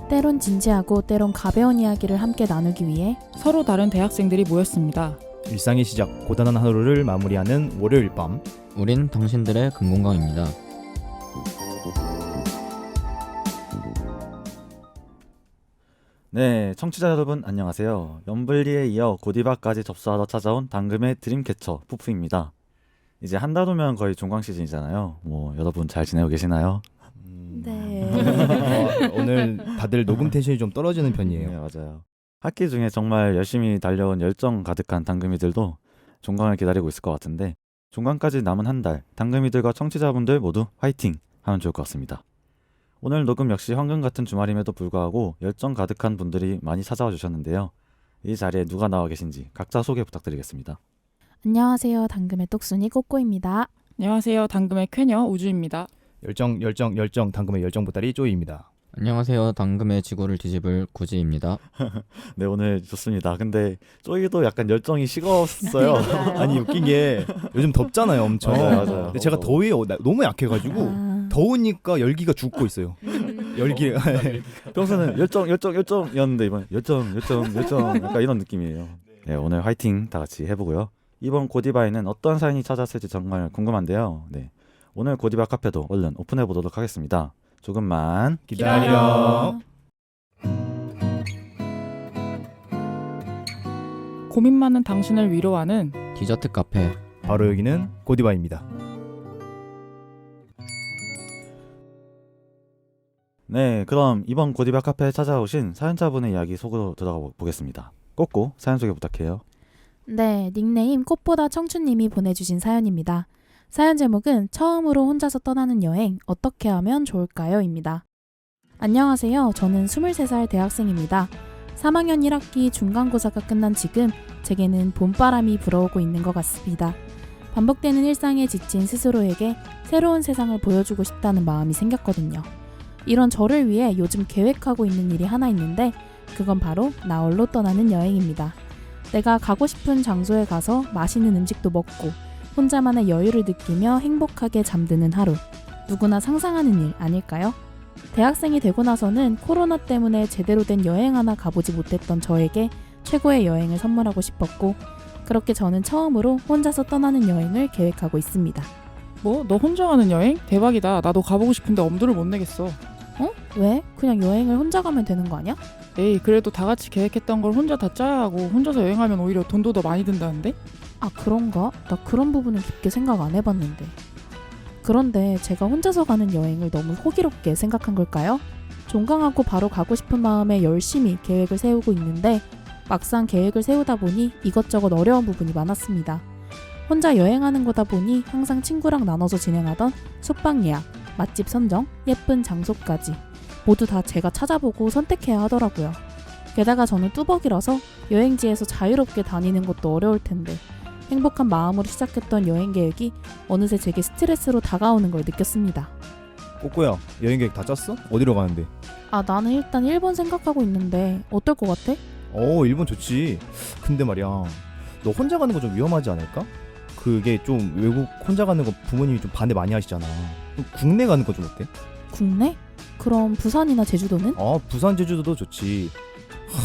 때론 진지하고 때론 가벼운 이야기를 함께 나누기 위해 서로 다른 대학생들이 모였습니다. 일상의 시작, 고단한 하루를 마무리하는 월요일 밤. 우린 당신들의 금공강입니다. 네, 청취자 여러분 안녕하세요. 염블리에 이어 고디바까지 접수하러 찾아온 당금의 드림캐쳐 푸푸입니다. 이제 한 달 후면 거의 종강 시즌이잖아요. 여러분 잘 지내고 계시나요? 네. 오늘 다들 녹음 텐션이 좀 떨어지는 편이에요. 네, 맞아요. 학기 중에 정말 열심히 달려온 열정 가득한 당금이들도 종강을 기다리고 있을 것 같은데, 종강까지 남은 한 달, 당금이들과 청취자분들 모두 화이팅 하면 좋을 것 같습니다. 오늘 녹음 역시 황금 같은 주말임에도 불구하고 열정 가득한 분들이 많이 찾아와 주셨는데요. 이 자리에 누가 나와 계신지 각자 소개 부탁드리겠습니다. 안녕하세요. 당금의 똑순이 꼬꼬입니다. 안녕하세요. 당금의 쾌녀 우주입니다. 열정 당금의 열정 보따리 쪼이입니다. 안녕하세요. 당금의 지구를 뒤집을 구지입니다. 네, 오늘 좋습니다. 근데 쪼이도 약간 열정이 식었어요. 아니 웃긴 게 요즘 덥잖아요, 엄청. 맞아요. 근데 제가 더위에 너무 약해가지고 더우니까 열기가 죽고 있어요. 열기. 평소는 열정이었는데 이번 열정 약간 이런 느낌이에요. 네, 오늘 화이팅 다 같이 해보고요. 이번 고디바에는 어떤 사연이 찾았을지 정말 궁금한데요. 네, 오늘 고디바 카페도 얼른 오픈해 보도록 하겠습니다. 조금만 기다려. 고민 많은 당신을 위로하는 디저트 카페. 바로 여기는 고디바입니다. 네, 그럼 이번 고디바 카페에 찾아오신 사연자분의 이야기 속으로 들어가 보겠습니다. 꼬꼬 사연 소개 부탁해요. 네, 닉네임 꽃보다 청춘님이 보내주신 사연입니다. 사연 제목은 처음으로 혼자서 떠나는 여행 어떻게 하면 좋을까요? 입니다. 안녕하세요. 저는 23살 대학생입니다. 3학년 1학기 중간고사가 끝난 지금 제게는 봄바람이 불어오고 있는 것 같습니다. 반복되는 일상에 지친 스스로에게 새로운 세상을 보여주고 싶다는 마음이 생겼거든요. 이런 저를 위해 요즘 계획하고 있는 일이 하나 있는데 그건 바로 나홀로 떠나는 여행입니다. 내가 가고 싶은 장소에 가서 맛있는 음식도 먹고 혼자만의 여유를 느끼며 행복하게 잠드는 하루. 누구나 상상하는 일 아닐까요? 대학생이 되고 나서는 코로나 때문에 제대로 된 여행 하나 가보지 못했던 저에게 최고의 여행을 선물하고 싶었고, 그렇게 저는 처음으로 혼자서 떠나는 여행을 계획하고 있습니다. 뭐? 너 혼자 가는 여행? 대박이다. 나도 가보고 싶은데 엄두를 못 내겠어. 어? 왜? 그냥 여행을 혼자 가면 되는 거 아니야? 에이, 그래도 다 같이 계획했던 걸 혼자 다 짜야 하고 혼자서 여행하면 오히려 돈도 더 많이 든다는데? 아, 그런가? 나 그런 부분은 깊게 생각 안 해봤는데. 그런데 제가 혼자서 가는 여행을 너무 호기롭게 생각한 걸까요? 종강하고 바로 가고 싶은 마음에 열심히 계획을 세우고 있는데 막상 계획을 세우다 보니 이것저것 어려운 부분이 많았습니다. 혼자 여행하는 거다 보니 항상 친구랑 나눠서 진행하던 숙박 예약, 맛집 선정, 예쁜 장소까지 모두 다 제가 찾아보고 선택해야 하더라고요. 게다가 저는 뚜벅이라서 여행지에서 자유롭게 다니는 것도 어려울 텐데 행복한 마음으로 시작했던 여행 계획이 어느새 제게 스트레스로 다가오는 걸 느꼈습니다. 꼬꼬야, 여행 계획 다 짰어? 어디로 가는데? 아, 나는 일단 일본 생각하고 있는데 어떨 것 같아? 일본 좋지. 근데 말이야, 너 혼자 가는 거 좀 위험하지 않을까? 그게 좀 외국 혼자 가는 거 부모님이 좀 반대 많이 하시잖아. 그럼 국내 가는 거 좀 어때? 국내? 그럼 부산이나 제주도는? 부산 제주도도 좋지.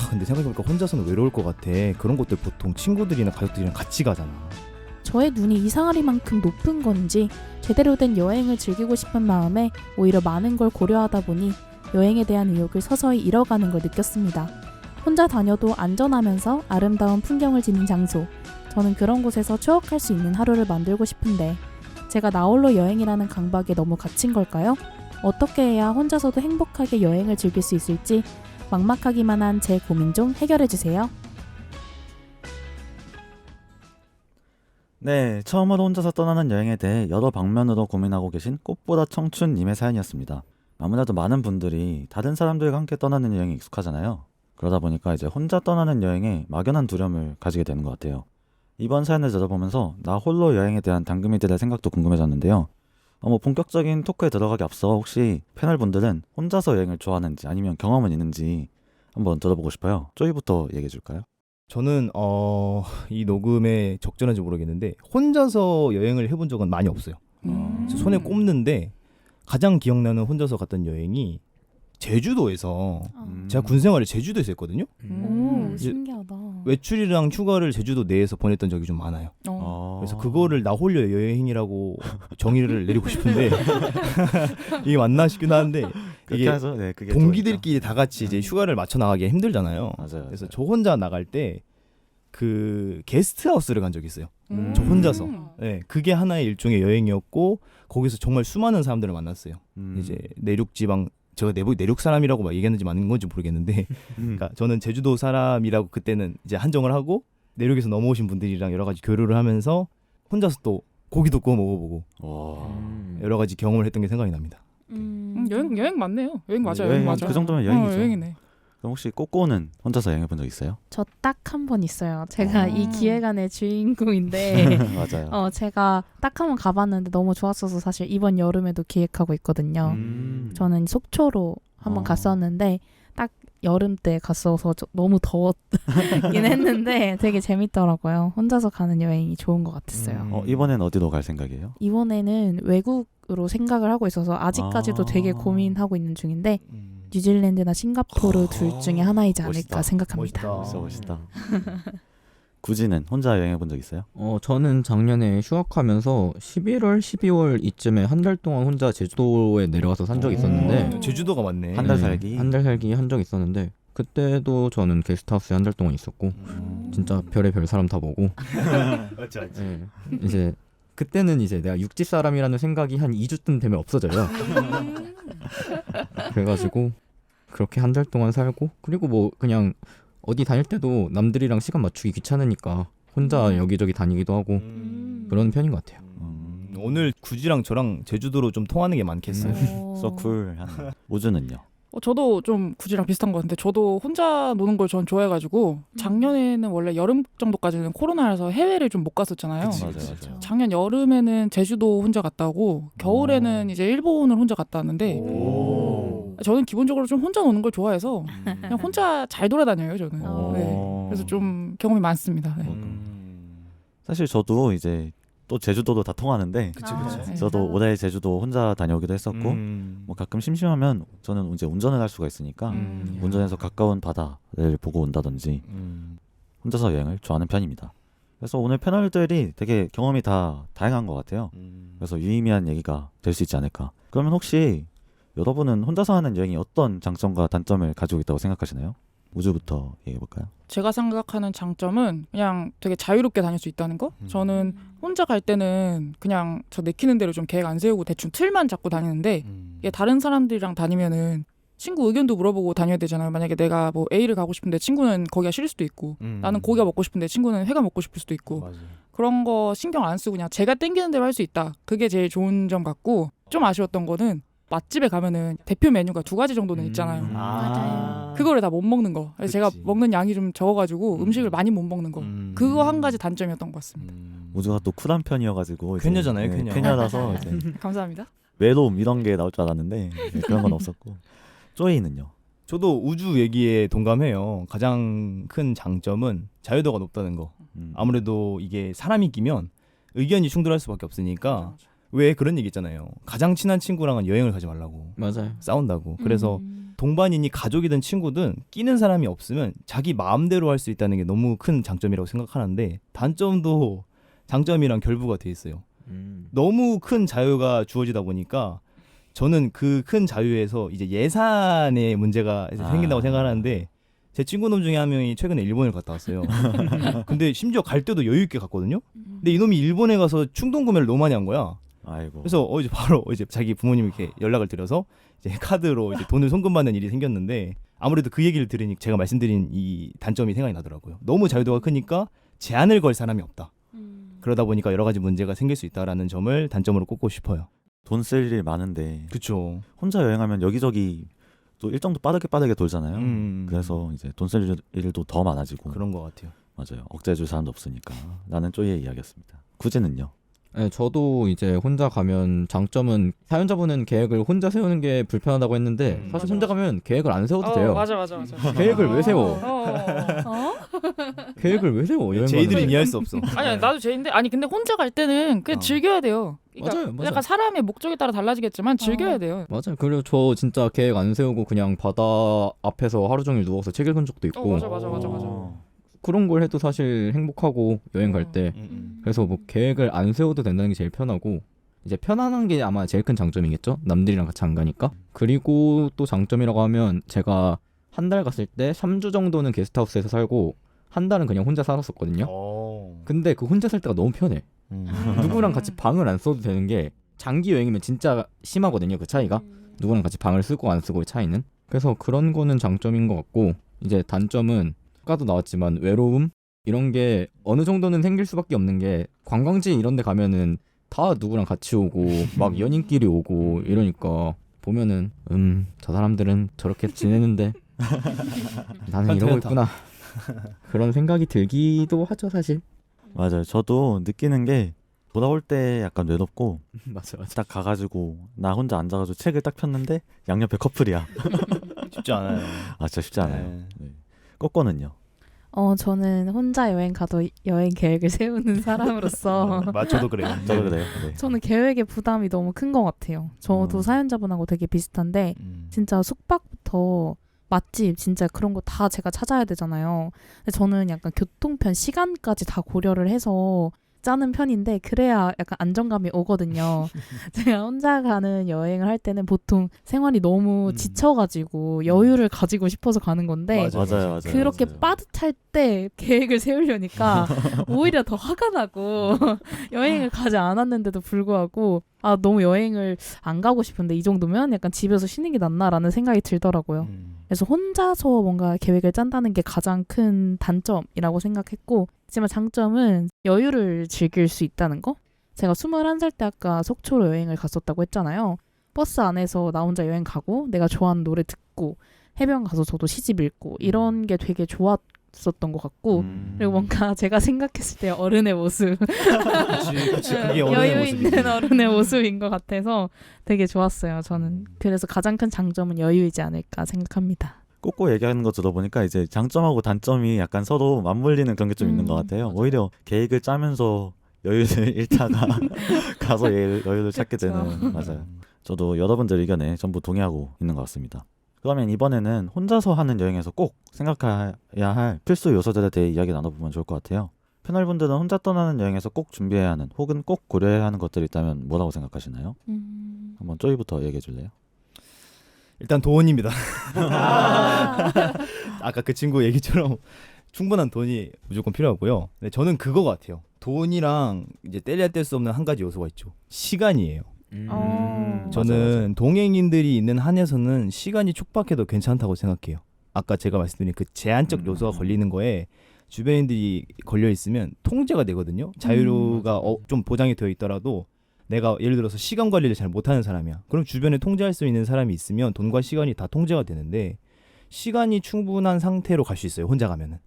근데 생각해보니까 혼자서는 외로울 것 같아. 그런 곳들 보통 친구들이나 가족들이랑 같이 가잖아. 저의 눈이 이상하리만큼 높은 건지 제대로 된 여행을 즐기고 싶은 마음에 오히려 많은 걸 고려하다 보니 여행에 대한 의욕을 서서히 잃어가는 걸 느꼈습니다. 혼자 다녀도 안전하면서 아름다운 풍경을 지닌 장소, 저는 그런 곳에서 추억할 수 있는 하루를 만들고 싶은데 제가 나홀로 여행이라는 강박에 너무 갇힌 걸까요? 어떻게 해야 혼자서도 행복하게 여행을 즐길 수 있을지 막막하기만 한 제 고민 좀 해결해주세요. 네, 처음으로 혼자서 떠나는 여행에 대해 여러 방면으로 고민하고 계신 꽃보다 청춘님의 사연이었습니다. 아무래도 많은 분들이 다른 사람들과 함께 떠나는 여행에 익숙하잖아요. 그러다 보니까 이제 혼자 떠나는 여행에 막연한 두려움을 가지게 되는 것 같아요. 이번 사연을 들어보면서 나 홀로 여행에 대한 당금이들의 생각도 궁금해졌는데요. 본격적인 토크에 들어가기 앞서 혹시 패널분들은 혼자서 여행을 좋아하는지 아니면 경험은 있는지 한번 들어보고 싶어요. 쪼이부터 얘기해 줄까요? 저는 이 녹음에 적절한지 모르겠는데 혼자서 여행을 해본 적은 많이 없어요. 손에 꼽는데 가장 기억나는 혼자서 갔던 여행이 제주도에서 음. 제가 군 생활을 제주도에서 했거든요. 오, 이제 신기하다. 외출이랑 휴가를 제주도 내에서 보냈던 적이 좀 많아요. 그래서 그거를 나 홀려 여행이라고 정의를 내리고 싶은데 이게 맞나 싶긴 한데 그렇게 이게 해서 네, 그게 동기들끼리 다 같이 이제 휴가를 맞춰 나가기 힘들잖아요. 맞아요. 그래서 저 혼자 나갈 때 그 게스트하우스를 간 적이 있어요. 음. 저 혼자서. 네, 그게 하나의 일종의 여행이었고 거기서 정말 수많은 사람들을 만났어요. 이제 내륙 지방 제가 내륙 사람이라고 막 얘기했는지 맞는 건지 모르겠는데 그러니까 저는 제주도 사람이라고 그때는 이제 한정을 하고 내륙에서 넘어오신 분들이랑 여러 가지 교류를 하면서 혼자서 또 고기도 구워 먹어보고 와. 여러 가지 경험을 했던 게 생각이 납니다. 여행 맞네요. 여행 맞아요. 여행, 맞아. 그 정도면 여행이죠. 여행이네. 그럼 혹시 꼬꼬는 혼자서 여행해 본 적 있어요? 저 딱 한 번 있어요. 제가 이 아. 기획안의 주인공인데 맞아요. 제가 딱 한 번 가봤는데 너무 좋았어서 사실 이번 여름에도 기획하고 있거든요. 저는 속초로 한번 갔었는데 딱 여름 때 갔어서 너무 더웠긴 했는데 되게 재밌더라고요. 혼자서 가는 여행이 좋은 것 같았어요. 이번엔 어디로 갈 생각이에요? 이번에는 외국으로 생각을 하고 있어서 아직까지도 아. 되게 고민하고 있는 중인데 뉴질랜드나 싱가포르 둘 중에 하나이지 않을까 멋있다. 생각합니다. 멋있다. 멋있다. 구지는 혼자 여행해 본 적 있어요? 저는 작년에 휴학하면서 11월, 12월 이쯤에 한 달 동안 혼자 제주도에 내려가서 산 적이 있었는데 제주도가 맞네. 한 달 살기? 한 달 살기 한 적이 있었는데 그때도 저는 게스트하우스에 한 달 동안 있었고 진짜 별의별 사람 다 보고 맞지 맞지. 예, 이제 그때는 이제 내가 육지 사람이라는 생각이 한 2주쯤 되면 없어져요. 그래가지고 그렇게 한 달 동안 살고 그리고 뭐 그냥 어디 다닐 때도 남들이랑 시간 맞추기 귀찮으니까 혼자 여기저기 다니기도 하고 그런 편인 것 같아요. 오늘 구지랑 저랑 제주도로 좀 통하는 게 많겠어요. So cool. 우주는요? 저도 좀 구지랑 비슷한 것 같은데 저도 혼자 노는 걸 전 좋아해가지고 작년에는 원래 여름 정도까지는 코로나라서 해외를 좀 못 갔었잖아요. 그치, 맞아요, 그치. 맞아요. 작년 여름에는 제주도 혼자 갔다 오고 겨울에는 이제 일본을 혼자 갔다 왔는데 저는 기본적으로 좀 혼자 노는 걸 좋아해서 그냥 혼자 잘 돌아다녀요 저는. 네. 그래서 좀 경험이 많습니다. 네. 사실 저도 이제 또 제주도도 다 통하는데 그치. 네. 저도 올해 제주도 혼자 다녀오기도 했었고 뭐 가끔 심심하면 저는 이제 운전을 할 수가 있으니까 운전해서 가까운 바다를 보고 온다든지 혼자서 여행을 좋아하는 편입니다. 그래서 오늘 패널들이 되게 경험이 다 다양한 것 같아요. 그래서 유의미한 얘기가 될 수 있지 않을까. 그러면 혹시 여러분은 혼자서 하는 여행이 어떤 장점과 단점을 가지고 있다고 생각하시나요? 우주부터 얘기해볼까요? 제가 생각하는 장점은 그냥 되게 자유롭게 다닐 수 있다는 거. 저는 혼자 갈 때는 그냥 저 내키는 대로 좀 계획 안 세우고 대충 틀만 잡고 다니는데 이게 다른 사람들이랑 다니면은 친구 의견도 물어보고 다녀야 되잖아요. 만약에 내가 뭐 A를 가고 싶은데 친구는 거기가 싫을 수도 있고 나는 고기가 먹고 싶은데 친구는 회가 먹고 싶을 수도 있고 맞아. 그런 거 신경 안 쓰고 그냥 제가 땡기는 대로 할 수 있다. 그게 제일 좋은 점 같고 좀 아쉬웠던 거는 맛집에 가면은 대표 메뉴가 2가지 정도는 있잖아요. 맞아요. 그거를 다 못 먹는 거. 그래서 제가 그치. 먹는 양이 좀 적어가지고 음식을 많이 못 먹는 거. 그거 한 가지 단점이었던 것 같습니다. 우주가 또 쿨한 편이어가지고 이제, 쾌녀잖아요, 쾌녀. 쾌녀라서 이제 감사합니다. 외로움 이런 게 나올 줄 알았는데 그런 건 없었고. 쪼이는요? 저도 우주 얘기에 동감해요. 가장 큰 장점은 자유도가 높다는 거. 아무래도 이게 사람이 끼면 의견이 충돌할 수밖에 없으니까 왜 그런 얘기 있잖아요. 가장 친한 친구랑은 여행을 가지 말라고. 맞아요. 싸운다고. 그래서 동반이니 가족이든 친구든 끼는 사람이 없으면 자기 마음대로 할 수 있다는 게 너무 큰 장점이라고 생각하는데 단점도 장점이랑 결부가 돼 있어요. 너무 큰 자유가 주어지다 보니까 저는 그 큰 자유에서 이제 예산의 문제가 생긴다고 생각하는데 제 친구놈 중에 한 명이 최근에 일본을 갔다 왔어요. 근데 심지어 갈 때도 여유 있게 갔거든요. 근데 이놈이 일본에 가서 충동 구매를 너무 많이 한 거야. 아이고. 그래서 이제 바로 이제 자기 부모님 이렇게 연락을 드려서 이제 카드로 이제 돈을 송금받는 일이 생겼는데 아무래도 그 얘기를 들으니 제가 말씀드린 이 단점이 생각이 나더라고요. 너무 자유도가 크니까 제한을 걸 사람이 없다. 그러다 보니까 여러 가지 문제가 생길 수 있다라는 점을 단점으로 꼽고 싶어요. 돈 쓸 일 많은데 그렇죠. 혼자 여행하면 여기저기 또 일정도 빠르게 돌잖아요. 그래서 이제 돈 쓸 일도 더 많아지고 그런 것 같아요. 맞아요. 억제해줄 사람도 없으니까. 나는 쪼이의 이야기였습니다. 구제는요? 네, 저도 이제 혼자 가면 장점은 사연자분은 계획을 혼자 세우는 게 불편하다고 했는데 사실 맞아, 혼자 맞아. 가면 계획을 안 세워도 돼요. 맞아. 계획을 왜 세워? 어? 계획을 왜 세워? 여행 제이들은 가는데. 이해할 수 없어. 아니 나도 제인데 아니 근데 혼자 갈 때는 그냥 즐겨야 돼요. 그러니까 맞아요. 약간 사람의 목적에 따라 달라지겠지만 즐겨야 돼요. 맞아요. 그리고 저 진짜 계획 안 세우고 그냥 바다 앞에서 하루 종일 누워서 책 읽은 적도 있고 맞아. 그런 걸 해도 사실 행복하고 여행 갈 때 그래서 뭐 계획을 안 세워도 된다는 게 제일 편하고 이제 편안한 게 아마 제일 큰 장점이겠죠. 남들이랑 같이 안 가니까. 그리고 또 장점이라고 하면 제가 한 달 갔을 때 3주 정도는 게스트하우스에서 살고 한 달은 그냥 혼자 살았었거든요. 근데 그 혼자 살 때가 너무 편해. 누구랑 같이 방을 안 써도 되는 게 장기 여행이면 진짜 심하거든요. 그 차이가. 누구랑 같이 방을 쓰고 안 쓰고의 차이는. 그래서 그런 거는 장점인 것 같고 이제 단점은 아까도 나왔지만 외로움 이런 게 어느 정도는 생길 수밖에 없는 게 관광지 이런 데 가면은 다 누구랑 같이 오고 막 연인끼리 오고 이러니까 보면은 저 사람들은 저렇게 지내는데 나는 이러고 있구나 그런 생각이 들기도 하죠 사실. 맞아요. 저도 느끼는 게 돌아올 때 약간 외롭고 맞아. 딱 가가지고 나 혼자 앉아가지고 책을 딱 폈는데 양옆에 커플이야. 쉽지 않아요. 아 진짜 쉽지 않아요. 네. 네. 꼬꼬는요? 저는 혼자 여행 가도 여행 계획을 세우는 사람으로서 저도 그래요. 저도 그래요. 네. 저는 계획의 부담이 너무 큰 것 같아요. 저도 사연자분하고 되게 비슷한데 진짜 숙박부터 맛집 진짜 그런 거 다 제가 찾아야 되잖아요. 근데 저는 약간 교통편 시간까지 다 고려를 해서 짜는 편인데 그래야 약간 안정감이 오거든요. 제가 혼자 가는 여행을 할 때는 보통 생활이 너무 지쳐가지고 여유를 가지고 싶어서 가는 건데 맞아요. 그렇게 빠듯할 때 계획을 세우려니까 오히려 더 화가 나고 여행을 가지 않았는데도 불구하고 아 너무 여행을 안 가고 싶은데 이 정도면 약간 집에서 쉬는 게 낫나라는 생각이 들더라고요. 그래서 혼자서 뭔가 계획을 짠다는 게 가장 큰 단점이라고 생각했고 하지만 장점은 여유를 즐길 수 있다는 거? 제가 21살 때 아까 속초로 여행을 갔었다고 했잖아요. 버스 안에서 나 혼자 여행 가고 내가 좋아하는 노래 듣고 해변 가서 저도 시집 읽고 이런 게 되게 좋았었던 것 같고 그리고 뭔가 제가 생각했을 때 어른의 모습 그치. 그게 어른의 여유 모습이지. 있는 어른의 모습인 것 같아서 되게 좋았어요. 저는 그래서 가장 큰 장점은 여유이지 않을까 생각합니다. 꼬꼬 얘기하는 거 들어보니까 이제 장점하고 단점이 약간 서로 맞물리는 그런 게 좀 있는 것 같아요. 맞아. 오히려 계획을 짜면서 여유를 잃다가 가서 여유를 찾게 되는. 맞아요. 저도 여러분들 의견에 전부 동의하고 있는 것 같습니다. 그러면 이번에는 혼자서 하는 여행에서 꼭 생각해야 할 필수 요소들에 대해 이야기 나눠보면 좋을 것 같아요. 패널분들은 혼자 떠나는 여행에서 꼭 준비해야 하는 혹은 꼭 고려해야 하는 것들이 있다면 뭐라고 생각하시나요? 한번 쪼이부터 얘기해 줄래요? 일단 돈입니다. 아까 그 친구 얘기처럼 충분한 돈이 무조건 필요하고요. 근데 저는 그거 같아요. 돈이랑 이제 떼려야 뗄 수 없는 한 가지 요소가 있죠. 시간이에요. 저는 맞아요. 동행인들이 있는 한에서는 시간이 촉박해도 괜찮다고 생각해요. 아까 제가 말씀드린 그 제한적 요소가 걸리는 거에 주변인들이 걸려 있으면 통제가 되거든요. 자유가 좀 보장이 되어 있더라도 내가 예를 들어서 시간 관리를 잘 못하는 사람이야. 그럼 주변에 통제할 수 있는 사람이 있으면 돈과 시간이 다 통제가 되는데 시간이 충분한 상태로 갈 수 있어요. 혼자 가면은.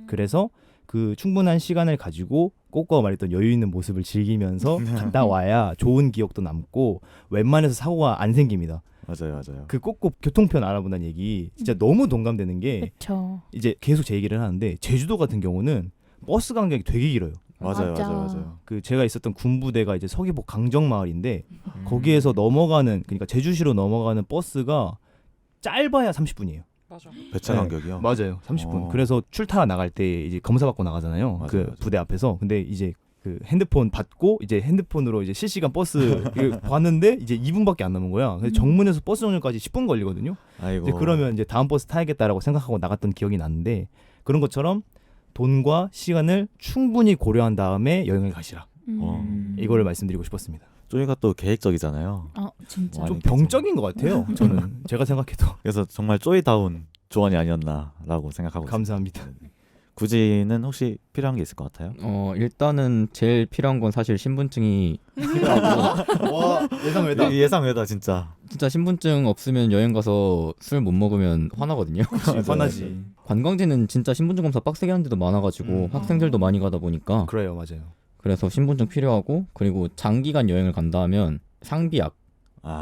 그래서 그 충분한 시간을 가지고 꼬꼬가 말했던 여유 있는 모습을 즐기면서 갔다 와야 좋은 기억도 남고 웬만해서 사고가 안 생깁니다. 맞아요. 그 꼬꼬 교통편 알아본다는 얘기 진짜 너무 동감되는 게 그렇죠. 이제 계속 제 얘기를 하는데 제주도 같은 경우는 버스 간격이 되게 길어요. 맞아요. 그 제가 있었던 군부대가 이제 서귀포 강정마을인데 거기에서 넘어가는 그러니까 제주시로 넘어가는 버스가 짧아야 30분이에요. 맞아. 배차 네. 간격이요? 맞아요. 30분. 그래서 출타 나갈 때 이제 검사 받고 나가잖아요. 맞아요, 그 맞아요. 부대 앞에서. 근데 이제 그 핸드폰 받고 이제 핸드폰으로 이제 실시간 버스 봤는데 이제 2분밖에 안 남은 거야. 그래서 정문에서 버스 정류까지 10분 걸리거든요. 아이고. 이제 그러면 이제 다음 버스 타야겠다라고 생각하고 나갔던 기억이 나는데 그런 것처럼 돈과 시간을 충분히 고려한 다음에 여행을 가시라. 이거를 말씀드리고 싶었습니다. 쪼이가 또 계획적이잖아요. 진짜. 많이 좀 병적인 것 같아요. 저는 제가 생각해도. 그래서 정말 쪼이다운 조언이 아니었나라고 생각하고 있습니다. 감사합니다. 구지는 혹시 필요한 게 있을 것 같아요? 일단은 제일 필요한 건 사실 신분증이 와 예상 외다. 예상 외다 진짜. 진짜 신분증 없으면 여행 가서 술 못 먹으면 화나거든요. 화나지. 관광지는 진짜 신분증 검사 빡세게 하는 데도 많아가지고 학생들도 많이 가다 보니까 그래요, 맞아요. 그래서 신분증 필요하고 그리고 장기간 여행을 간다면 상비약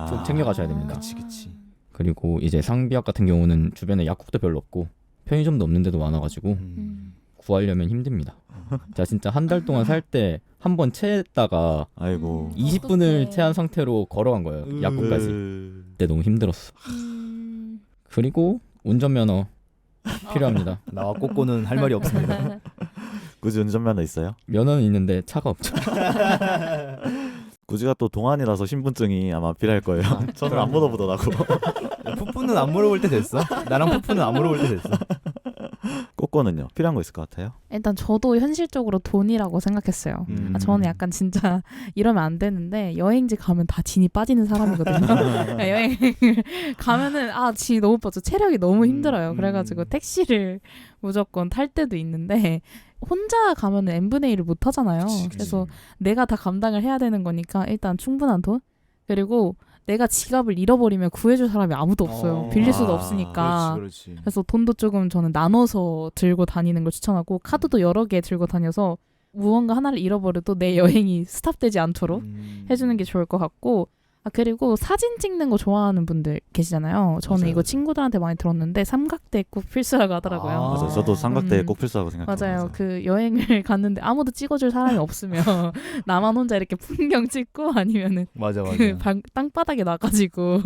좀 챙겨가셔야 됩니다. 그치. 그리고 이제 상비약 같은 경우는 주변에 약국도 별로 없고 편의점도 없는 데도 많아가지고 구하려면 힘듭니다. 자 진짜 한 달 동안 살 때 한 번 체했다가 아이고. 20분을 체한 상태로 걸어간 거예요. 약국까지. 그때 너무 힘들었어. 그리고 운전면허 필요합니다. 나와 꼬꼬는 할 말이 없습니다. 구지 운전면허 있어요? 면허는 있는데 차가 없죠. 구지가 또 동안이라서 신분증이 아마 필요할 거예요. 저는 안 물어보더라고. 푸푸는 안 물어볼 때 됐어. 나랑 푸푸는 안 물어볼 때 됐어. 꼬꼬는요? 필요한 거 있을 것 같아요? 일단 저도 현실적으로 돈이라고 생각했어요. 저는 약간 진짜 이러면 안 되는데 여행지 가면 다 진이 빠지는 사람이거든요. 여행을 가면은 진이 너무 빠져. 체력이 너무 힘들어요. 그래가지고 택시를 무조건 탈 때도 있는데 혼자 가면은 n분의 1을 못 하잖아요. 그치. 그래서 내가 다 감당을 해야 되는 거니까 일단 충분한 돈. 그리고 내가 지갑을 잃어버리면 구해줄 사람이 아무도 없어요. 빌릴 수도 없으니까. 그렇지. 그래서 돈도 조금 저는 나눠서 들고 다니는 걸 추천하고 카드도 여러 개 들고 다녀서 무언가 하나를 잃어버려도 내 여행이 스탑되지 않도록 해주는 게 좋을 것 같고 그리고 사진 찍는 거 좋아하는 분들 계시잖아요. 저는 맞아요. 이거 친구들한테 많이 들었는데 삼각대 꼭 필수라고 하더라고요. 맞아요. 저도 삼각대 음. 꼭 필수라고 생각해요. 맞아요. 그 여행을 갔는데 아무도 찍어줄 사람이 없으면 나만 혼자 이렇게 풍경 찍고 아니면은 맞아. 그 땅바닥에 나가지고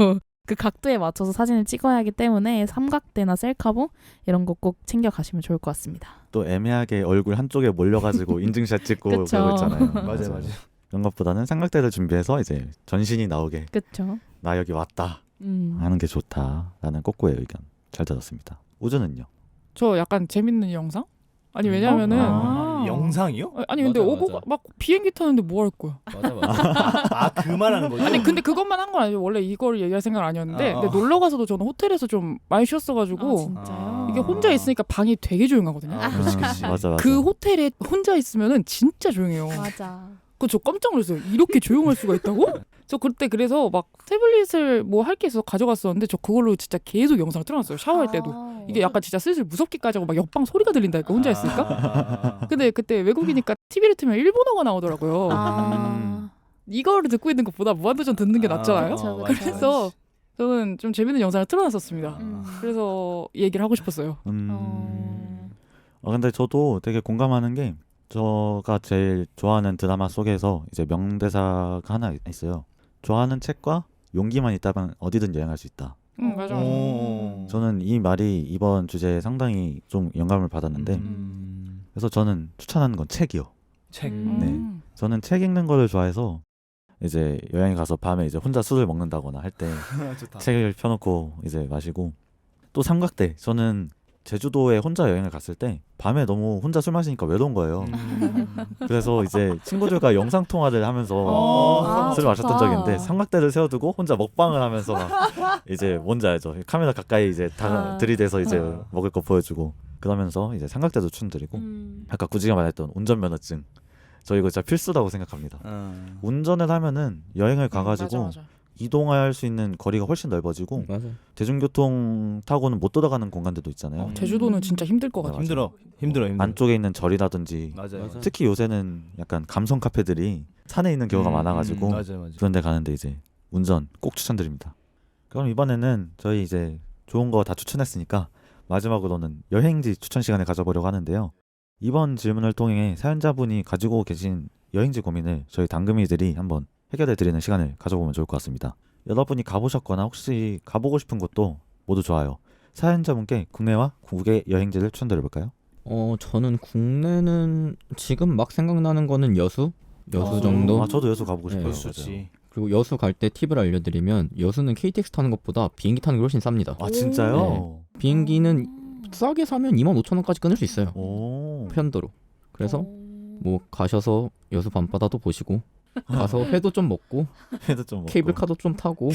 그 각도에 맞춰서 사진을 찍어야 하기 때문에 삼각대나 셀카봉 이런 거 꼭 챙겨 가시면 좋을 것 같습니다. 또 애매하게 얼굴 한쪽에 몰려가지고 인증샷 찍고 그쵸. 그러고 있잖아요. 맞아. 그런 것보다는 삼각대를 준비해서 이제 전신이 나오게 그렇죠. 나 여기 왔다 하는 게 좋다라는 꼬꼬의 의견 잘 들었습니다. 우주는요? 저 약간 재밌는 영상? 아니 왜냐면은 영상이요? 아니 근데 맞아, 오고 맞아. 막 비행기 타는데 뭐 할 거야? 맞아. 그 말하는 거죠? 아니 근데 그것만 한 건 아니죠. 원래 이걸 얘기할 생각은 아니었는데 근데 놀러 가서도 저는 호텔에서 좀 많이 쉬었어가지고 진짜요? 이게 혼자 있으니까 방이 되게 조용하거든요. 그렇지. 맞아. 그 호텔에 혼자 있으면은 진짜 조용해요. 맞아. 저 깜짝 놀랐어요. 이렇게 조용할 수가 있다고? 저 그때 그래서 막 태블릿을 뭐 할 게 있어서 가져갔었는데 저 그걸로 진짜 계속 영상을 틀어놨어요. 샤워할 때도. 이게 약간 진짜 슬슬 무섭기까지 하고 막 옆방 소리가 들린다니까 혼자 있으니까. 근데 그때 외국이니까 TV를 틀면 일본어가 나오더라고요. 이거를 듣고 있는 것보다 무한도전 듣는 게 낫잖아요. 그쵸. 그래서 저는 좀 재밌는 영상을 틀어놨었습니다. 그래서 얘기를 하고 싶었어요. 근데 저도 되게 공감하는 게 저가 제일 좋아하는 드라마 속에서 이제 명대사가 하나 있어요. 좋아하는 책과 용기만 있다면 어디든 여행할 수 있다. 맞아. 저는 이 말이 이번 주제에 상당히 좀 영감을 받았는데 그래서 저는 추천하는 건 책이요. 책. 네. 저는 책 읽는 거를 좋아해서 이제 여행 가서 밤에 이제 혼자 술을 먹는다거나 할 때 좋다. 책을 펴놓고 이제 마시고 또 삼각대. 저는 제주도에 혼자 여행을 갔을 때 밤에 너무 혼자 술 마시니까 외로운 거예요. 그래서 이제 친구들과 영상 통화를 하면서 술을 마셨던 적이 있는데 삼각대를 세워두고 혼자 먹방을 하면서 막 이제 뭔지 알죠? 카메라 가까이 이제 다 들이대서 이제 먹을 거 보여주고 그러면서 이제 삼각대도 추천드리고 아까 구지가 말했던 운전면허증 저 이거 진짜 필수라고 생각합니다. 운전을 하면은 여행을 가가지고 맞아. 이동할 수 있는 거리가 훨씬 넓어지고 맞아. 대중교통 타고는 못 들어가는 공간들도 있잖아요. 제주도는 진짜 힘들 것 같아요. 힘들어. 안쪽에 있는 절이라든지 맞아요. 특히 요새는 약간 감성 카페들이 산에 있는 경우가 많아가지고 맞아요. 그런 데 가는데 이제 운전 꼭 추천드립니다. 그럼 이번에는 저희 이제 좋은 거 다 추천했으니까 마지막으로는 여행지 추천 시간을 가져보려고 하는데요. 이번 질문을 통해 사연자분이 가지고 계신 여행지 고민을 저희 당금이들이 한번 해결해 드리는 시간을 가져보면 좋을 것 같습니다. 여러분이 가보셨거나 혹시 가보고 싶은 곳도 모두 좋아요. 사연자분께 국내와 국외 여행지를 추천드려볼까요? 저는 국내는 지금 막 생각나는 거는 여수 정도. 저도 여수 가보고 싶어요. 네. 좋지. 그리고 여수 갈 때 팁을 알려드리면 여수는 KTX 타는 것보다 비행기 타는 게 훨씬 쌉니다. 아 진짜요? 비행기는 싸게 사면 25,000원까지 끊을 수 있어요. 오. 편도로. 그래서 뭐 가셔서 여수 밤바다도 보시고 가서 회도 좀 먹고 회도 좀 먹고. 케이블카도 좀 타고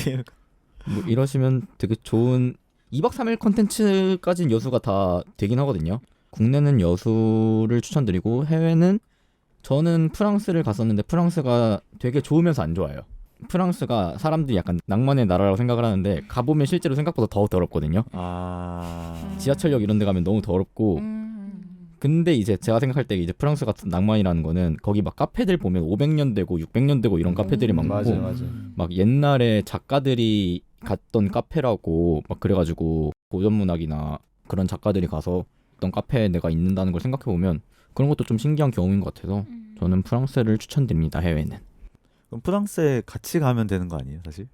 뭐 이러시면 되게 좋은 2박 3일 컨텐츠까지는 여수가 다 되긴 하거든요. 국내는 여수를 추천드리고 해외는 저는 프랑스를 갔었는데 프랑스가 되게 좋으면서 안 좋아요. 프랑스가 사람들이 약간 낭만의 나라라고 생각을 하는데 가보면 실제로 생각보다 더 더럽거든요. 아. 지하철역 이런 데 가면 너무 더럽고 근데 이제 제가 생각할 때 이제 프랑스 같은 낭만이라는 거는 거기 막 카페들 보면 500년 되고 600년 되고 이런 카페들이 많고 맞아. 막 옛날에 작가들이 갔던 카페라고 막 그래가지고 고전 문학이나 그런 작가들이 가서 어떤 카페에 내가 있는다는 걸 생각해 보면 그런 것도 좀 신기한 경험인 것 같아서 저는 프랑스를 추천드립니다. 해외는 그럼 프랑스에 같이 가면 되는 거 아니에요, 사실?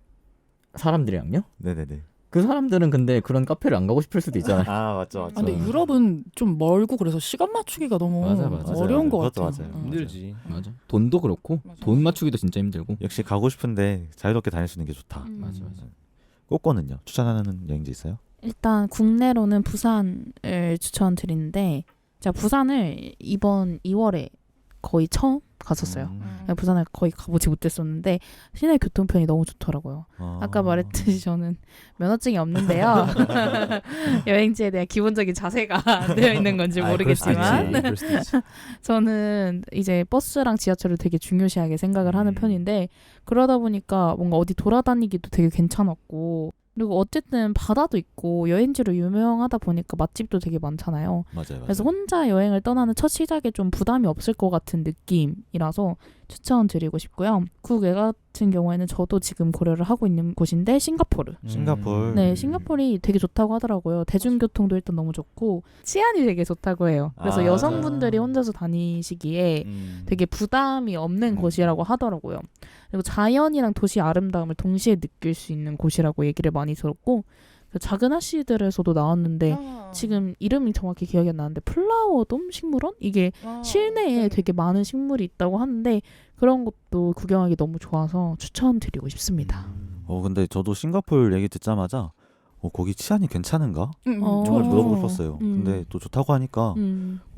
사람들이랑요? 네네네. 그 사람들은 근데 그런 카페를 안 가고 싶을 수도 있잖아요. 아 맞죠. 아, 근데 유럽은 좀 멀고 그래서 시간 맞추기가 너무 맞아. 어려운 것 그것도 같아요. 맞아요. 힘들지. 맞아. 돈도 그렇고 맞아. 돈 맞추기도 진짜 힘들고. 역시 가고 싶은데 자유롭게 다닐 수 있는 게 좋다. 맞아. 꼬꼬는요? 추천하는 여행지 있어요? 일단 국내로는 부산을 추천드리는데 제가 부산을 이번 2월에 거의 처음 갔었어요. 부산을 거의 가보지 못했었는데 시내 교통편이 너무 좋더라고요. 아까 말했듯이 저는 면허증이 없는데요. 여행지에 대한 기본적인 자세가 안 되어 있는 건지 모르겠지만 그럴 수도 있지. 저는 이제 버스랑 지하철을 되게 중요시하게 생각을 하는 편인데 그러다 보니까 뭔가 어디 돌아다니기도 되게 괜찮았고 그리고 어쨌든 바다도 있고 여행지로 유명하다 보니까 맛집도 되게 많잖아요. 맞아요. 그래서 혼자 여행을 떠나는 첫 시작에 좀 부담이 없을 것 같은 느낌이라서 추천드리고 싶고요. 국외 같은 경우에는 저도 지금 고려를 하고 있는 곳인데 싱가포르. 싱가포르. 네, 싱가포르이 되게 좋다고 하더라고요. 대중교통도 일단 너무 좋고 치안이 되게 좋다고 해요. 그래서 아, 여성분들이 혼자서 다니시기에 되게 부담이 없는 곳이라고 하더라고요. 그리고 자연이랑 도시 아름다움을 동시에 느낄 수 있는 곳이라고 얘기를 많이 들었고 그 작은 아씨들에서도 나왔는데 지금 이름이 정확히 기억이 안 나는데 플라워돔 식물원? 이게 실내에 되게 많은 식물이 있다고 하는데 그런 것도 구경하기 너무 좋아서 추천드리고 싶습니다. 근데 저도 싱가포르 얘기 듣자마자 거기 치안이 괜찮은가? 어. 정말 어. 물어보고 싶었어요. 근데 또 좋다고 하니까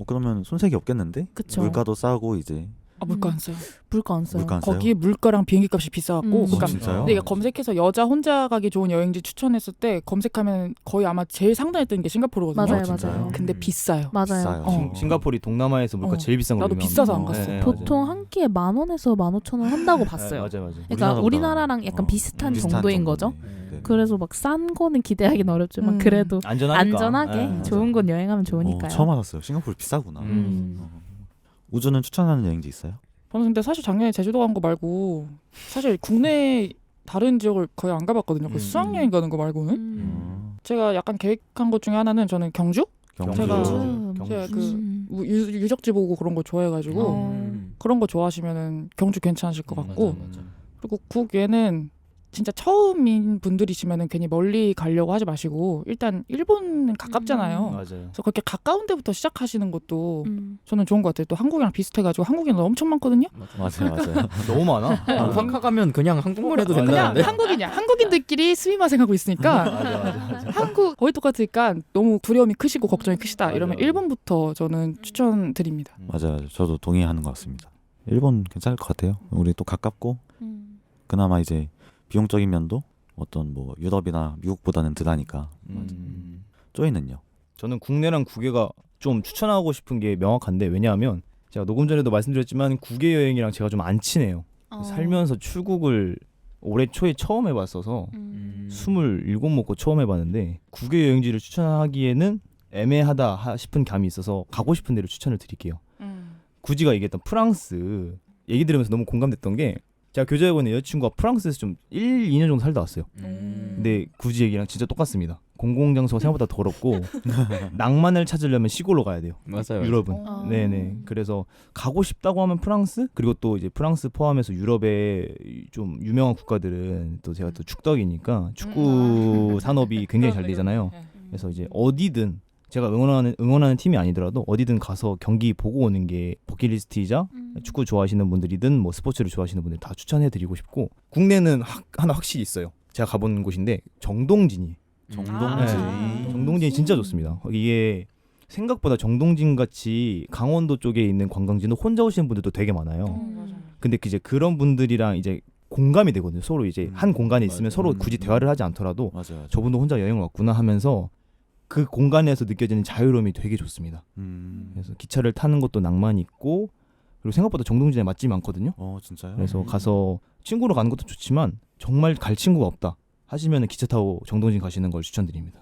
그러면 손색이 없겠는데? 그쵸. 물가도 싸고 이제 물가 안 써요. 물가 안 써요. 물가 안 써요? 거기 물가랑 비행기 값이 비싸갖고 그러니까 진짜요? 근데 이게 검색해서 여자 혼자 가기 좋은 여행지 추천했을 때 검색하면 거의 아마 제일 상단에 뜨는 게 싱가포르거든요. 맞아요, 진짜요? 맞아요. 근데 비싸요. 맞아요. 비싸요. 싱가포르이 동남아에서 물가 어. 제일 비싼 걸로 나도 유명합니다. 비싸서 안 갔어요. 보통 한 끼에 10,000원에서 15,000원 한다고 봤어요. 맞아요. 그러니까 우리나라보다- 우리나라랑 약간 비슷한 정도인 거죠. 네. 그래서 막 싼 거는 기대하기는 어렵지만 음. 그래도 안전하니까. 안전하게 네, 좋은 곳 여행하면 좋으니까요. 처음 알았어요. 싱가포르 비싸구나. 우주는 추천하는 여행지 있어요? 저는 근데 사실 작년에 제주도 간 거 말고 사실 국내 다른 지역을 거의 안 가봤거든요. 그 수학여행 가는 거 말고는. 제가 약간 계획한 것 중에 하나는 저는 경주? 경주. 제가- 제가 유적지 보고 그런 거 좋아해가지고 그런 거 좋아하시면은 경주 괜찮으실 것 같고 그리고 국외는 진짜 처음인 분들이시면은 괜히 멀리 가려고 하지 마시고 일단 일본은 가깝잖아요. 맞아요. 그래서 그렇게 가까운 데부터 시작하시는 것도 저는 좋은 것 같아요. 또 한국이랑 비슷해가지고 한국에는 엄청 많거든요. 맞아요. 너무 많아. 오사카 가면 그냥 한국말 해도 맞아. 그냥 된다는데. 한국인들끼리 스미마생 하고 있으니까 맞아. 한국 거의 똑같으니까 너무 두려움이 크시고 걱정이 크시다 이러면 일본부터 저는 추천드립니다. 맞아요. 저도 동의하는 것 같습니다. 일본 괜찮을 것 같아요. 우리 또 가깝고 그나마 이제 비용적인 면도 어떤 뭐 유럽이나 미국보다는 덜하니까. 쪼이는요? 저는 국내랑 국외가 좀 추천하고 싶은 게 명확한데 왜냐하면 제가 녹음 전에도 말씀드렸지만 국외 여행이랑 제가 좀 안 친해요. 살면서 출국을 올해 초에 처음 해봤어서 27 먹고 처음 해봤는데 국외 여행지를 추천하기에는 애매하다 싶은 감이 있어서 가고 싶은 데를 추천을 드릴게요. 구지가 얘기했던 프랑스 얘기 들으면서 너무 공감됐던 게 제가 교제하고 있는 여자친구가 프랑스에서 좀 1, 2년 정도 살다 왔어요. 근데 구지 얘기랑 진짜 똑같습니다. 공공장소가 생각보다 더럽고 낭만을 찾으려면 시골로 가야 돼요. 맞아요. 유럽은. 네네. 그래서 가고 싶다고 하면 프랑스 그리고 또 이제 프랑스 포함해서 유럽의 좀 유명한 국가들은 또 제가 또 축덕이니까 축구 산업이 굉장히 잘 되잖아요. 그래서 이제 어디든 제가 응원하는 팀이 아니더라도 어디든 가서 경기 보고 오는 게 버킷리스트이자 축구 좋아하시는 분들이든 뭐 스포츠를 좋아하시는 분들 다 추천해드리고 싶고 국내는 하나 확실히 있어요. 제가 가본 곳인데 정동진이. 정동진이 진짜 좋습니다. 이게 생각보다 정동진 같이 강원도 쪽에 있는 관광지는 혼자 오시는 분들도 되게 많아요. 근데 이제 그런 분들이랑 이제 공감이 되거든요. 서로 이제 한 공간에 있으면 서로 굳이 대화를 하지 않더라도 맞아요. 저분도 혼자 여행을 왔구나 하면서 그 공간에서 느껴지는 자유로움이 되게 좋습니다. 그래서 기차를 타는 것도 낭만이 있고 그리고 생각보다 정동진에 맛집이 많거든요. 진짜요? 그래서 가서 친구로 가는 것도 좋지만 정말 갈 친구가 없다 하시면은 기차 타고 정동진 가시는 걸 추천드립니다.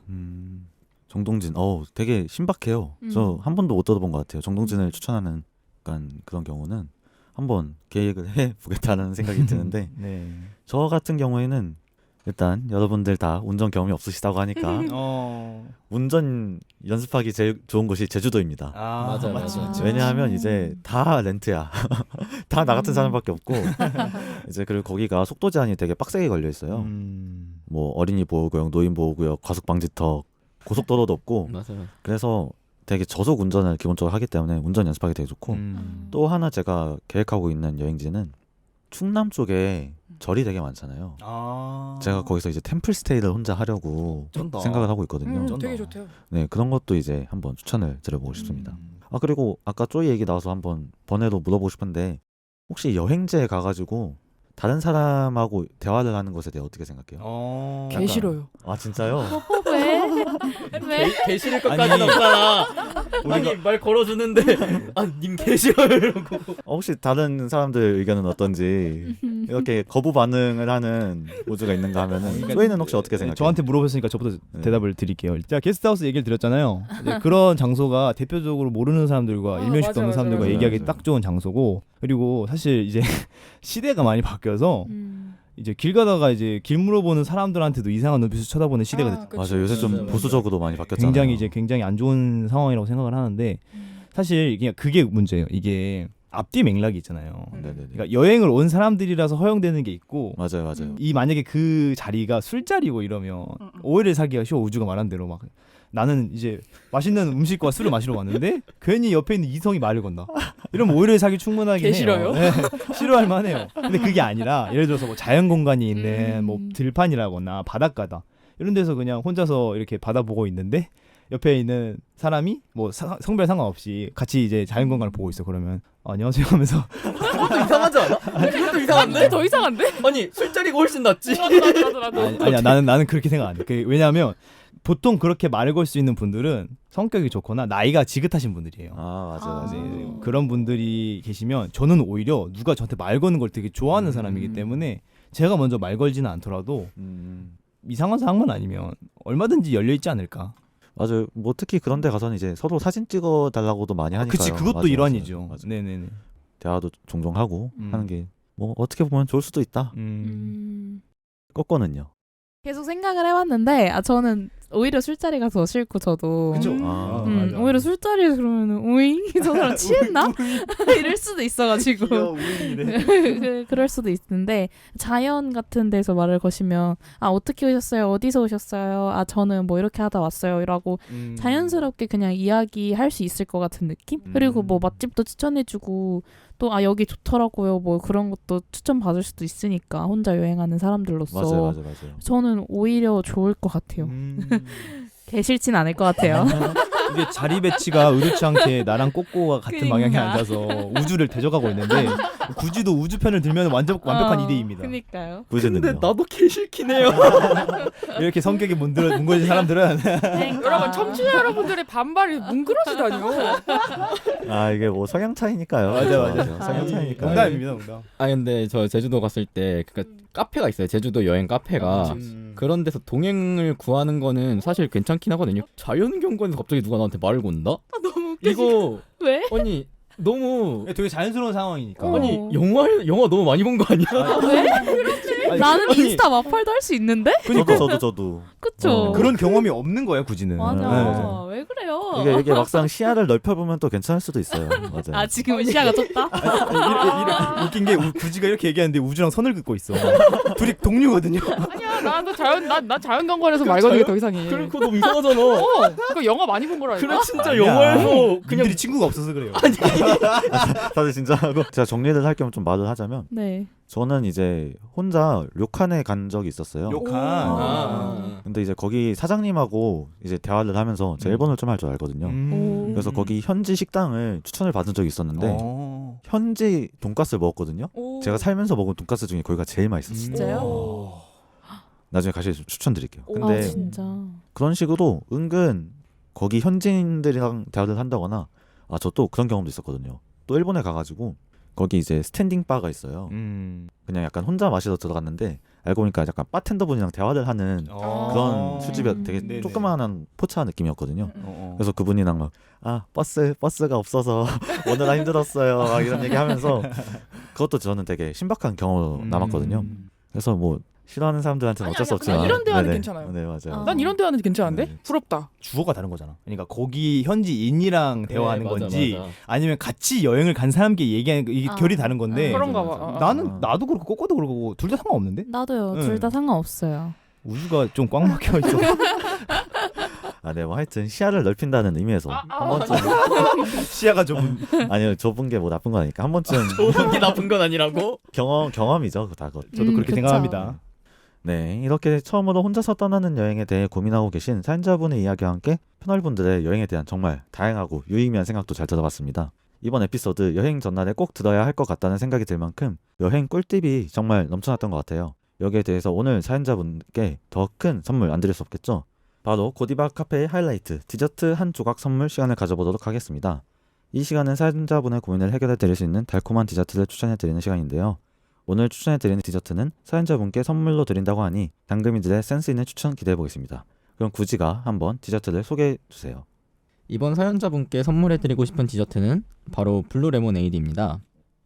정동진, 되게 신박해요. 저 한 번도 못 들어본 것 같아요. 정동진을 추천하는 약간 그런 경우는 한번 계획을 해보겠다는 생각이 드는데 네. 저 같은 경우에는 일단 여러분들 다 운전 경험이 없으시다고 하니까 운전 연습하기 제일 좋은 곳이 제주도입니다. 맞아요, 맞지, 맞아요. 맞지. 왜냐하면 이제 다 렌트야. 다 나 같은 사람밖에 없고 이제 그리고 거기가 속도 제한이 되게 빡세게 걸려 있어요. 뭐 어린이 보호구역, 노인 보호구역, 과속 방지턱, 고속도로도 없고 맞아요. 그래서 되게 저속 운전을 기본적으로 하기 때문에 운전 연습하기 되게 좋고 또 하나 제가 계획하고 있는 여행지는 충남 쪽에 절이 되게 많잖아요. 제가 거기서 이제 템플 스테이를 혼자 하려고 쩐다. 생각을 하고 있거든요. 되게 좋대요. 네, 그런 것도 이제 한번 추천을 드려보고 싶습니다. 그리고 아까 쪼이 얘기 나와서 한번 번외로 물어보고 싶은데 혹시 여행지에 가가지고 다른 사람하고 대화를 하는 것에 대해 어떻게 생각해요? 개 싫어요. 아 진짜요? 왜? 왜? 개 싫을 것까지는 없잖아. 아니 말 걸어주는데 님 개 싫어요 이러고. 혹시 다른 사람들 의견은 어떤지 이렇게 거부 반응을 하는 우주가 있는가 하면은 쪼이는 혹시 어떻게 생각해요? 저한테 물어보셨으니까 저부터 네. 대답을 드릴게요. 제가 게스트하우스 얘기를 드렸잖아요. 이제 그런 장소가 대표적으로 모르는 사람들과 일면식 맞아, 없는 맞아, 사람들과 맞아, 얘기하기 맞아. 딱 좋은 장소고 그리고 사실 이제 시대가 많이 바뀌어서 이제 길 가다가 이제 길 물어보는 사람들한테도 이상한 눈빛으로 쳐다보는 시대가 됐죠. 그치. 맞아요. 요새 좀 맞아요, 보수적으로 많이 바뀌었잖아요. 굉장히 안 좋은 상황이라고 생각을 하는데 사실 그냥 그게 문제예요. 이게 앞뒤 맥락이 있잖아요. 네네네. 그러니까 여행을 온 사람들이라서 허용되는 게 있고 맞아요. 이 만약에 그 자리가 술자리고 이러면 오해를 사기가 쉬워. 우주가 말한 대로 막 나는 이제 맛있는 음식과 술을 마시러 왔는데 괜히 옆에 있는 이성이 말을 건다. 이러면 오해를 사기 충분하긴 개 해요. 싫어요? 네, 싫어할 만해요. 근데 그게 아니라 예를 들어서 뭐 자연 공간이 있는 뭐 들판이라거나 바닷가다 이런 데서 그냥 혼자서 이렇게 바다 보고 있는데 옆에 있는 사람이 뭐 성별 상관없이 같이 이제 자연 공간을 보고 있어. 그러면 안녕하세요 하면서 그것도 이상하지 않아? 그것도 이상한데? 더 이상한데? 아니 술자리가 훨씬 낫지. 나도. 아니야 나는 그렇게 생각 안 해. 왜냐하면 보통 그렇게 말을 걸 수 있는 분들은 성격이 좋거나 나이가 지긋하신 분들이에요. 맞아요. 네, 그런 분들이 계시면 저는 오히려 누가 저한테 말 거는 걸 되게 좋아하는 사람이기 때문에 제가 먼저 말 걸지는 않더라도 이상한 상황만 아니면 얼마든지 열려 있지 않을까. 맞아요. 뭐 특히 그런 데 가서는 이제 서로 사진 찍어 달라고도 많이 하니까요. 그치 그것도 맞아요, 일환이죠. 맞아요. 네네네. 대화도 종종 하고 하는 게 뭐 어떻게 보면 좋을 수도 있다. 꺾어는요. 계속 생각을 해봤는데 저는 오히려 술자리 가서 싫고 저도 그죠? 맞아. 오히려 술자리에서 그러면 오잉 저 사람 취했나? 이럴 수도 있어가지고 그럴 수도 있는데 자연 같은 데서 말을 거시면 어떻게 오셨어요? 어디서 오셨어요? 저는 뭐 이렇게 하다 왔어요 이라고 자연스럽게 그냥 이야기할 수 있을 것 같은 느낌? 그리고 뭐 맛집도 추천해주고 또 여기 좋더라고요 뭐 그런 것도 추천받을 수도 있으니까 혼자 여행하는 사람들로서 맞아요. 저는 오히려 좋을 것 같아요. 개 싫진 않을 것 같아요. 이게 자리 배치가 의도치 않게 나랑 꼬꼬가 같은 그러니까. 방향에 앉아서 우주를 대적하고 있는데 굳이도 우주 편을 들면 완벽한 2대2입니다. 그러니까요. 부제는요. 근데 나도 개 싫긴 해요. 이렇게 성격이 뭉그러진 사람들은 여러분 청취자 여러분들의 반발이 뭉그러지다니요. 이게 뭐 성향 차이니까요. 맞아. 성향 차이니까. 농담입니다, 농담. 근데 저 제주도 갔을 때 카페가 있어요. 제주도 여행 카페가. 그런 데서 동행을 구하는 거는 사실 괜찮긴 하거든요. 자연경관에서 갑자기 누가 나한테 말을 건다? 너무 이거 왜? 아니 너무 되게 자연스러운 상황이니까. 아니 영화 너무 많이 본 거 아니야? 아니, 나는 아니, 인스타 마팔도 할 수 있는데? 저도 그쵸? 그런 경험이 없는 거예요, 굳이는. 맞아. 왜 그래요? 이게 막상 시야를 넓혀보면 또 괜찮을 수도 있어요. 맞아요. 지금은 시야가 좁다? 웃긴 게 굳이가 이렇게 얘기하는데 우주랑 선을 긋고 있어. 둘이 동료거든요. 아니야 나도 난 자연경관에서 말 거는 게 더 이상해. 그래 그거 너무 이상하잖아. 그거 영화 많이 본 거라니까. 그래 진짜 아니야. 영화에서 그냥 그냥 친구가 없어서 그래요. 다들 진짜 하고 제가 정리를 할 겸 좀 말을 하자면 네. 저는 이제 혼자 료칸에 간 적이 있었어요. 욕한. 근데 이제 거기 사장님하고 이제 대화를 하면서 제가 일본어를 좀 할 줄 알거든요. 그래서 거기 현지 식당을 추천을 받은 적이 있었는데 현지 돈가스를 먹었거든요. 제가 살면서 먹은 돈가스 중에 거기가 제일 맛있었어요. 진짜요? 나중에 가시 추천드릴게요. 근데 진짜. 그런 식으로 은근 거기 현지인들이랑 대화를 한다거나 저 또 그런 경험도 있었거든요. 또 일본에 가가지고 거기 이제 스탠딩 바가 있어요. 그냥 약간 혼자 마시러 들어갔는데 알고 보니까 약간 바텐더분이랑 대화를 하는 그런 술집이 되게 네네. 조그마한 포차 느낌이었거든요. 어. 그래서 그분이랑 막 버스가 없어서 오느라 힘들었어요 막 이런 얘기하면서 그것도 저는 되게 신박한 경험으로 남았거든요. 그래서 뭐 싫어하는 사람들한테는 아니, 어쩔 수 아니야. 없지만 그냥 이런 대화는 네네. 괜찮아요. 네 맞아요. 난 이런 대화는 괜찮은데? 네. 부럽다. 주어가 다른 거잖아. 그러니까 거기 현지인이랑 대화하는 맞아, 건지 맞아. 아니면 같이 여행을 간 사람끼리 얘기하는 이게 결이 다른 건데 그런가 봐. 나도 그렇고 꼬꼬도 그렇고 둘 다 상관없는데? 나도요. 응. 둘 다 상관없어요. 우주가 좀 꽉 막혀 있어. 네, 뭐 하여튼 시야를 넓힌다는 의미에서 한 번쯤 시야가 좀 아니요 좁은 게 뭐 나쁜 건 아니까 한 번쯤 좋은 게 나쁜 건 아니라고? 경험이죠 다 그것. 저도 그렇게 그쵸. 생각합니다. 네, 이렇게 처음으로 혼자서 떠나는 여행에 대해 고민하고 계신 사연자분의 이야기와 함께 패널분들의 여행에 대한 정말 다양하고 유의미한 생각도 잘 들어봤습니다. 이번 에피소드 여행 전날에 꼭 들어야 할 것 같다는 생각이 들 만큼 여행 꿀팁이 정말 넘쳐났던 것 같아요. 여기에 대해서 오늘 사연자분께 더 큰 선물 안 드릴 수 없겠죠? 바로 고디바 카페의 하이라이트 디저트 한 조각 선물 시간을 가져보도록 하겠습니다. 이 시간은 사연자분의 고민을 해결해 드릴 수 있는 달콤한 디저트를 추천해 드리는 시간인데요. 오늘 추천해 드리는 디저트는 사연자분께 선물로 드린다고 하니 당금이들의 센스 있는 추천 기대해 보겠습니다. 그럼 구지가 한번 디저트를 소개해 주세요. 이번 사연자분께 선물해드리고 싶은 디저트는 바로 블루 레모네이드입니다.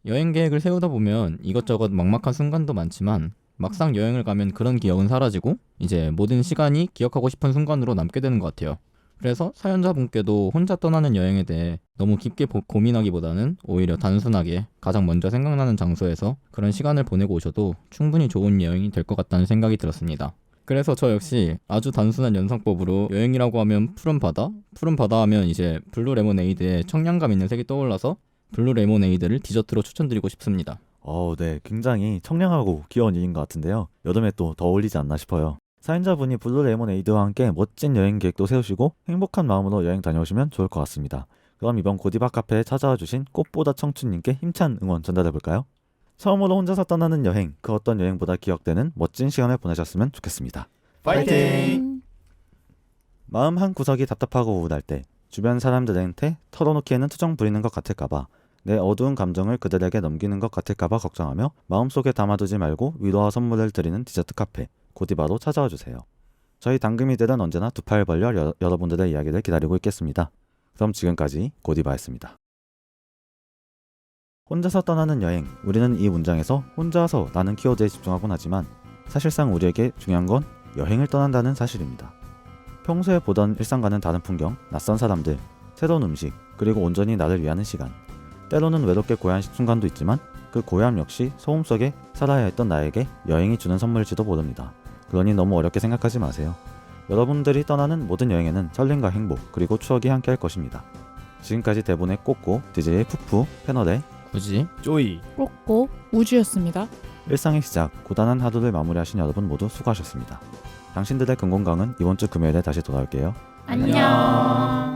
여행 계획을 세우다 보면 이것저것 막막한 순간도 많지만 막상 여행을 가면 그런 기억은 사라지고 이제 모든 시간이 기억하고 싶은 순간으로 남게 되는 것 같아요. 그래서 사연자분께도 혼자 떠나는 여행에 대해 너무 깊게 고민하기보다는 오히려 단순하게 가장 먼저 생각나는 장소에서 그런 시간을 보내고 오셔도 충분히 좋은 여행이 될 것 같다는 생각이 들었습니다. 그래서 저 역시 아주 단순한 연상법으로 여행이라고 하면 푸른 바다 하면 이제 블루 레모네이드에 청량감 있는 색이 떠올라서 블루 레모네이드를 디저트로 추천드리고 싶습니다. 네, 굉장히 청량하고 귀여운 일인 것 같은데요. 여름에 또 더 어울리지 않나 싶어요. 사연자분이 블루 레모네이드와 함께 멋진 여행 계획도 세우시고 행복한 마음으로 여행 다녀오시면 좋을 것 같습니다. 그럼 이번 고디바 카페에 찾아와 주신 꽃보다 청춘님께 힘찬 응원 전달해볼까요? 처음으로 혼자서 떠나는 여행, 그 어떤 여행보다 기억되는 멋진 시간을 보내셨으면 좋겠습니다. 파이팅! 마음 한 구석이 답답하고 우울할 때 주변 사람들한테 털어놓기에는 투정 부리는 것 같을까봐 내 어두운 감정을 그들에게 넘기는 것 같을까봐 걱정하며 마음속에 담아두지 말고 위로와 선물을 드리는 디저트 카페 고디바로 찾아와 주세요. 저희 당금이들은 언제나 두 팔 벌려 여러분들의 이야기를 기다리고 있겠습니다. 그럼 지금까지 고디바였습니다. 혼자서 떠나는 여행, 우리는 이 문장에서 혼자서 라는 키워드에 집중하곤 하지만 사실상 우리에게 중요한 건 여행을 떠난다는 사실입니다. 평소에 보던 일상과는 다른 풍경, 낯선 사람들, 새로운 음식, 그리고 온전히 나를 위하는 시간. 때로는 외롭게 고요한 순간도 있지만 그 고요함 역시 소음 속에 살아야 했던 나에게 여행이 주는 선물일지도 모릅니다. 그러니 너무 어렵게 생각하지 마세요. 여러분들이 떠나는 모든 여행에는 설렘과 행복 그리고 추억이 함께할 것입니다. 지금까지 대본의 꼬꼬, DJ의 푸푸, 패널의 굳이 쪼이. 꼬꼬. 우주였습니다. 일상의 시작, 고단한 하루를 마무리하신 여러분 모두 수고하셨습니다. 당신들의 근건강은 이번 주 금요일에 다시 돌아올게요. 안녕.